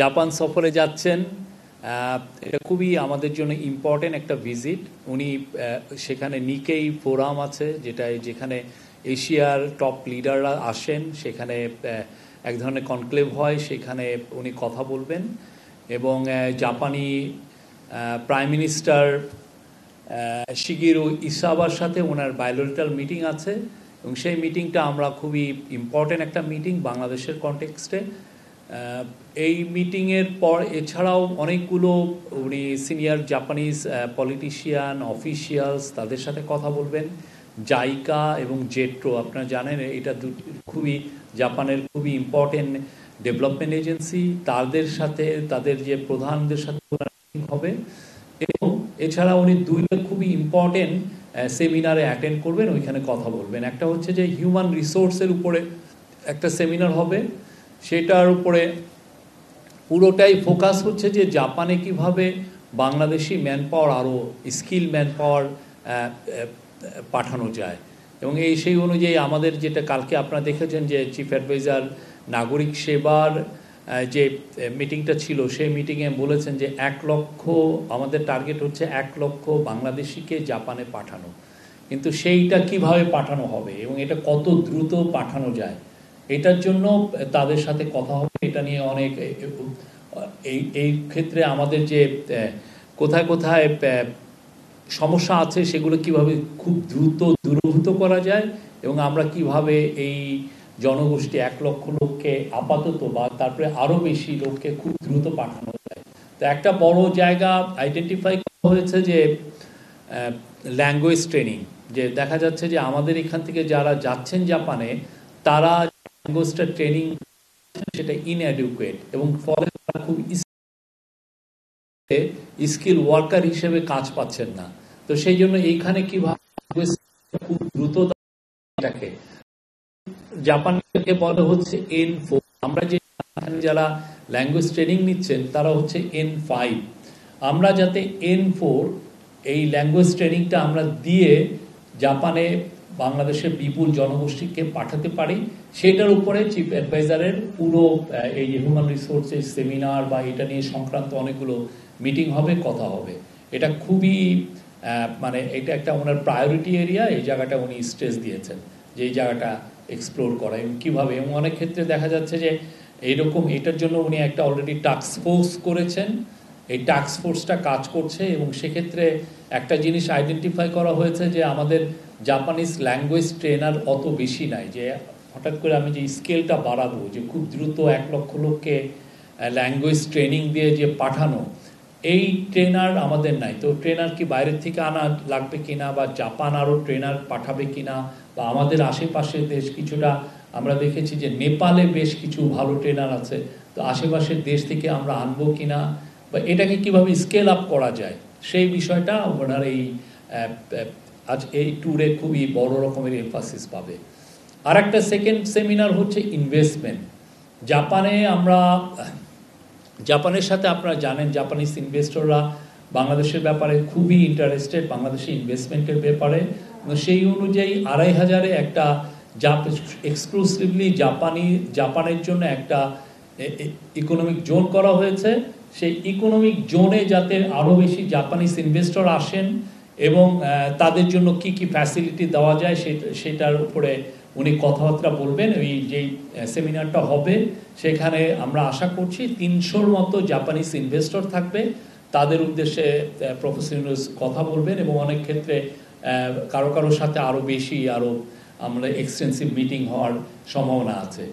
Japan সফরে যাচ্ছেন। এটা খুবই আমাদের জন্য ইম্পর্টেন্ট একটা ভিজিট। উনি সেখানে নিকেই ফোরাম আছে, যেখানে এশিয়ার টপ লিডাররা আসেন, সেখানে এক ধরনের কনক্লেভ হয়, সেখানে উনি কথা বলবেন। এবং জাপানি প্রাইম মিনিস্টার শিগেরু ইসাবার সাথে ওনার বায়োলেটারাল মিটিং আছে, এবং সেই মিটিংটা আমরা খুবই ইম্পর্টেন্ট একটা মিটিং বাংলাদেশের কনটেক্সটে। এই মিটিংয়ের পর এছাড়াও অনেকগুলো উনি সিনিয়র জাপানিজ পলিটিশিয়ান অফিসিয়ালস তাদের সাথে কথা বলবেন। জাইকা এবং জেট্রো, আপনারা জানেন এটা খুবই জাপানের খুবই ইম্পর্টেন্ট ডেভেলপমেন্ট এজেন্সি, তাদের যে প্রধানদের সাথে হবে। এবং এছাড়া উনি দুইটা খুবই ইম্পর্টেন্ট সেমিনারে অ্যাটেন্ড করবেন, ওইখানে কথা বলবেন। একটা হচ্ছে যে হিউম্যান রিসোর্সের উপরে একটা সেমিনার হবে, সেটার উপরে পুরোটাই ফোকাস হচ্ছে যে জাপানে কিভাবে বাংলাদেশি ম্যান পাওয়ার আরও স্কিল ম্যান পাওয়ার পাঠানো যায়। এবং সেই অনুযায়ী আমাদের যেটা কালকে আপনারা দেখেছেন যে চিফ অ্যাডভাইজার নাগরিক সেবার যে মিটিংটা ছিল, সেই মিটিংয়ে বলেছেন যে 1 লক্ষ আমাদের টার্গেট হচ্ছে 1 লক্ষ বাংলাদেশিকে জাপানে পাঠানো। কিন্তু সেইটা কিভাবে পাঠানো হবে এবং এটা কত দ্রুত পাঠানো যায়, এটার জন্য তাদের সাথে কথা হবে। এটা নিয়ে অনেক এই ক্ষেত্রে আমাদের যে কোথায় কোথায় সমস্যা আছে সেগুলো কিভাবে খুব দ্রুত দূরীভূত করা যায়, এবং আমরা কিভাবে এই জনগোষ্ঠী 1 লক্ষ লোককে আপাতত বা তারপরে আরও বেশি লোককে খুব দ্রুত পাঠানো যায়। তো একটা বড় জায়গা আইডেন্টিফাই করা হয়েছে যে ল্যাঙ্গুয়েজ ট্রেনিং। যে দেখা যাচ্ছে যে আমাদের এখান থেকে যারা যাচ্ছেন জাপানে, তারা ল্যাঙ্গুয়েজটা ট্রেনিং সেটা ইনঅ্যাডিকুয়েট, এবং ফলে তারা খুব স্কিল ওয়ার্কার হিসেবে কাজ পাচ্ছেন না। তো সেই জন্য এইখানে কিভাবে খুব দ্রুত এটাকে জাপানকে বলা হচ্ছে N4। আমরা যে যারা ল্যাঙ্গুয়েজ ট্রেনিং নিচ্ছেন তারা হচ্ছে N5। আমরা যাতে N4 এই ল্যাঙ্গুয়েজ ট্রেনিংটা আমরা দিয়ে জাপানে বাংলাদেশের বিপুল জনগোষ্ঠীকে পাঠাতে পারি, সেটার উপরে চিফ অ্যাডভাইজারের পুরো এই যে হিউম্যান রিসোর্সেস সেমিনার বা এটা নিয়ে সংক্রান্ত অনেকগুলো মিটিং হবে, কথা হবে। এটা খুবই মানে এটা একটা ওনার প্রায়োরিটি এরিয়া। এই জায়গাটা উনি স্ট্রেস দিয়েছেন যে এই জায়গাটা এক্সপ্লোর করা এবং কীভাবে। এবং অনেক ক্ষেত্রে দেখা যাচ্ছে যে এইরকম এটার জন্য উনি একটা অলরেডি টাস্ক ফোর্স করেছেন, এই টাস্ক ফোর্সটা কাজ করছে। এবং সেক্ষেত্রে একটা জিনিস আইডেন্টিফাই করা হয়েছে যে আমাদের জাপানিজ ল্যাঙ্গুয়েজ ট্রেনার অত বেশি নাই, যে হঠাৎ করে আমি যে স্কেলটা বাড়াবো, যে খুব দ্রুত 1 লক্ষ লোককে ল্যাঙ্গুয়েজ ট্রেনিং দিয়ে যে পাঠানো, এই ট্রেনার আমাদের নাই। তো ট্রেনার কি বাইরের থেকে আনা লাগবে কিনা, বা জাপান আরও ট্রেনার পাঠাবে কিনা, বা আমাদের আশেপাশের দেশ কিছুটা আমরা দেখেছি যে নেপালে বেশ কিছু ভালো ট্রেনার আছে, তো আশেপাশের দেশ থেকে আমরা আনবো কিনা, বা এটাকে কিভাবে স্কেল আপ করা যায়, সেই বিষয়টা ওনার আজ এই ট্যুরে খুবই বড় রকমের এমফাসিস পাবে। আর একটা সেকেন্ড সেমিনার হচ্ছে ইনভেস্টমেন্ট। জাপানের সাথে আপনারা জানেন জাপানিজ ইনভেস্টররা বাংলাদেশের ব্যাপারে খুবই ইন্টারেস্টেড, বাংলাদেশে ইনভেস্টমেন্টের ব্যাপারে। সেই অনুযায়ী 2500-এ একটা এক্সক্লুসিভলি জাপানের জন্য একটা ইকোনমিক জোন করা হয়েছে। সেই ইকোনমিক জোনে যাতে আরও বেশি জাপানিজ ইনভেস্টর আসেন এবং তাদের জন্য কি কি ফ্যাসিলিটি দেওয়া যায় সেটার উপরে উনি কথাবার্তা বলবেন। ওই যেই সেমিনারটা হবে সেখানে আমরা আশা করছি 300-র মতো জাপানিজ ইনভেস্টর থাকবে, তাদের উদ্দেশ্যে প্রফেসর ইউনূস কথা বলবেন। এবং অনেক ক্ষেত্রে কারোর সাথে আরও বেশি আমরা এক্সটেন্সিভ মিটিং হওয়ার সম্ভাবনা আছে।